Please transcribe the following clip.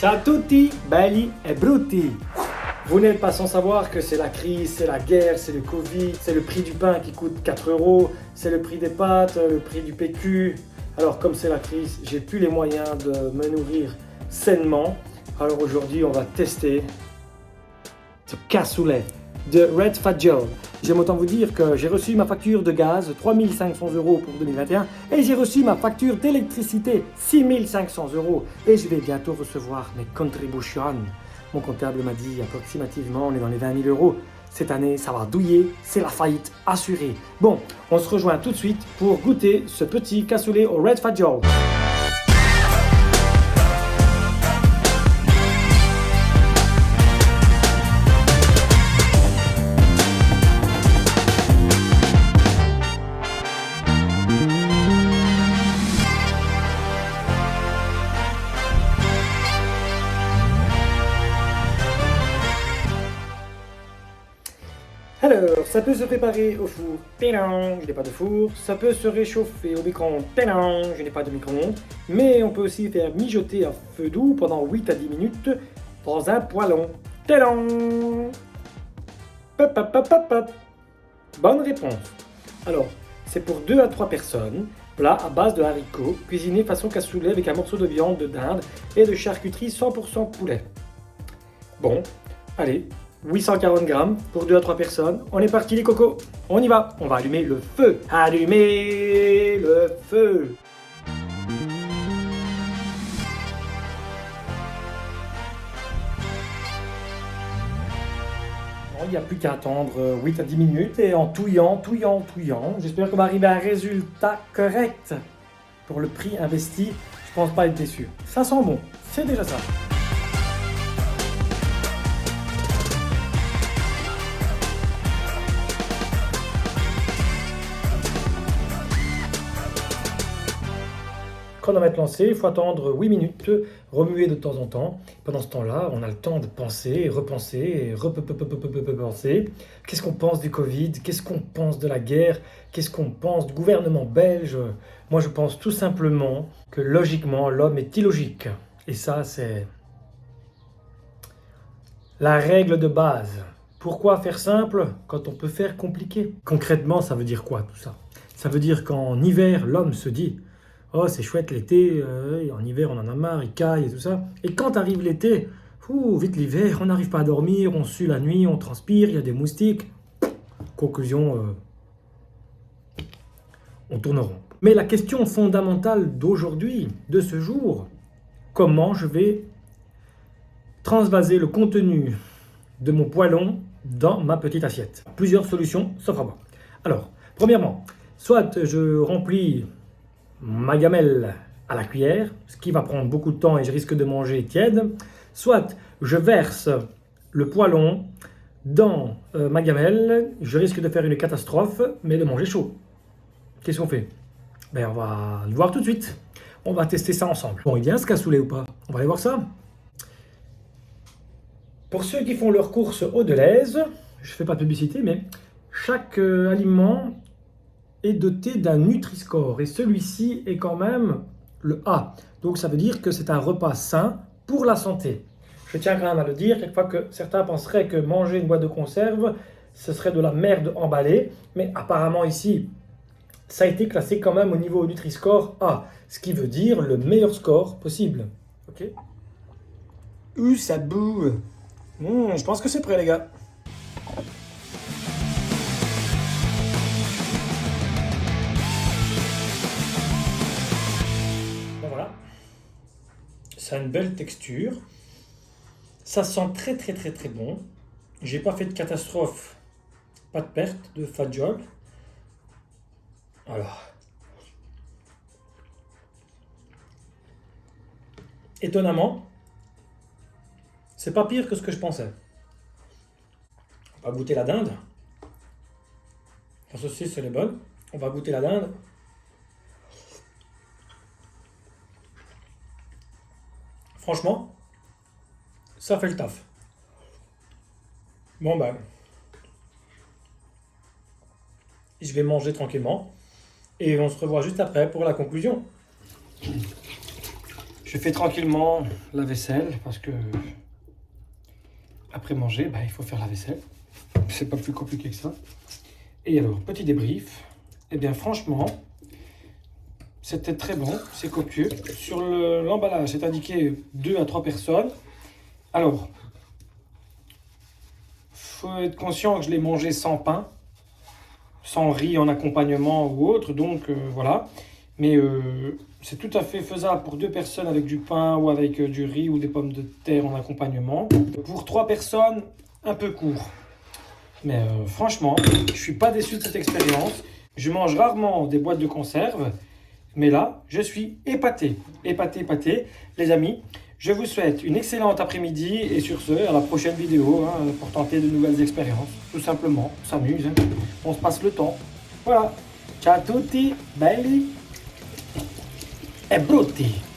Ciao a tutti, belli e brutti. Vous n'êtes pas sans savoir que c'est la crise, c'est la guerre, c'est le Covid, c'est le prix du pain qui coûte 4 euros, c'est le prix des pâtes, le prix du PQ. Alors comme c'est la crise, j'ai plus les moyens de me nourrir sainement. Alors aujourd'hui, on va tester ce cassoulet de Red Fat Joe. J'aime autant vous dire que j'ai reçu ma facture de gaz, 3500 € pour 2021, et j'ai reçu ma facture d'électricité, 6500 €. Et je vais bientôt recevoir mes contributions. Mon comptable m'a dit approximativement, on est dans les 20 000 €. Cette année, ça va douiller, c'est la faillite assurée. Bon, on se rejoint tout de suite pour goûter ce petit cassoulet au Red Fat Joe. Alors, ça peut se préparer au four, ténan, je n'ai pas de four. Ça peut se réchauffer au micro-ondes, ténan, je n'ai pas de micro-ondes. Mais on peut aussi faire mijoter à feu doux pendant 8 à 10 minutes dans un poêlon, ténan. Pop, pop, pop, pop, pop. Bonne réponse. Alors, c'est pour 2 à 3 personnes. Plat à base de haricots, cuisiné façon cassoulet avec un morceau de viande de dinde et de charcuterie 100% poulet. Bon, allez. 840 grammes pour 2 à 3 personnes. On est parti les cocos, on y va. On va allumer le feu. Allumer le feu. Il n'y a plus qu'à attendre 8 à 10 minutes et en touillant, j'espère qu'on va arriver à un résultat correct. Pour le prix investi, je pense pas être déçu. Ça sent bon, c'est déjà ça. Chronomètre lancé, il faut attendre 8 minutes, remuer de temps en temps. Pendant ce temps-là, on a le temps de penser, repenser, repenser. Qu'est-ce qu'on pense du Covid? Qu'est-ce qu'on pense de la guerre? Qu'est-ce qu'on pense du gouvernement belge? Moi, je pense tout simplement que logiquement, l'homme est illogique. Et ça, c'est la règle de base. Pourquoi faire simple quand on peut faire compliqué? Concrètement, ça veut dire quoi tout ça? Ça veut dire qu'en hiver, l'homme se dit: oh, c'est chouette l'été, en hiver on en a marre, il caille et tout ça. Et quand arrive l'été, vite l'hiver, on n'arrive pas à dormir, on sue la nuit, on transpire, il y a des moustiques. Conclusion, on tourne rond. Mais la question fondamentale d'aujourd'hui, de ce jour, comment je vais transvaser le contenu de mon poêlon dans ma petite assiette? Plusieurs solutions s'offrent à moi. Alors, premièrement, soit je remplis ma gamelle à la cuillère, ce qui va prendre beaucoup de temps et je risque de manger tiède. Soit je verse le poêlon dans ma gamelle, je risque de faire une catastrophe, mais de manger chaud. Qu'est-ce qu'on fait? Ben, on va le voir tout de suite. On va tester ça ensemble. Bon, il vient ce cassoulet ou pas? On va aller voir ça. Pour ceux qui font leurs courses au Delhaize, je ne fais pas de publicité, mais chaque aliment est doté d'un Nutri-Score et celui-ci est quand même le A. Donc ça veut dire que c'est un repas sain pour la santé. Je tiens quand même à le dire, quelquefois que certains penseraient que manger une boîte de conserve, ce serait de la merde emballée, mais apparemment ici, ça a été classé quand même au niveau Nutri-Score A, ce qui veut dire le meilleur score possible. Ok? Ça boue. Je pense que c'est prêt les gars. Ça a une belle texture. Ça sent très bon. J'ai pas fait de catastrophe. Pas de perte de Fat Joe. Alors. Étonnamment, c'est pas pire que ce que je pensais. On va goûter la dinde. La saucisse, elle est bonne. On va goûter la dinde. Franchement, ça fait le taf. Bon ben, je vais manger tranquillement et on se revoit juste après pour la conclusion. Je fais tranquillement la vaisselle parce que après manger, bah, il faut faire la vaisselle. C'est pas plus compliqué que ça. Et alors, petit débrief. Eh bien, franchement, c'était très bon, c'est copieux. Sur l'emballage, c'est indiqué 2 à 3 personnes. Alors, faut être conscient que je l'ai mangé sans pain, sans riz en accompagnement ou autre, donc voilà. Mais c'est tout à fait faisable pour 2 personnes avec du pain ou avec du riz ou des pommes de terre en accompagnement. Pour 3 personnes, un peu court. Mais franchement, je suis pas déçu de cette expérience. Je mange rarement des boîtes de conserve, mais là, je suis épaté. Épaté, épaté. Les amis, je vous souhaite une excellente après-midi et sur ce, à la prochaine vidéo pour tenter de nouvelles expériences. Tout simplement, on s'amuse, on se passe le temps. Voilà. Ciao a tutti, belli e brutti.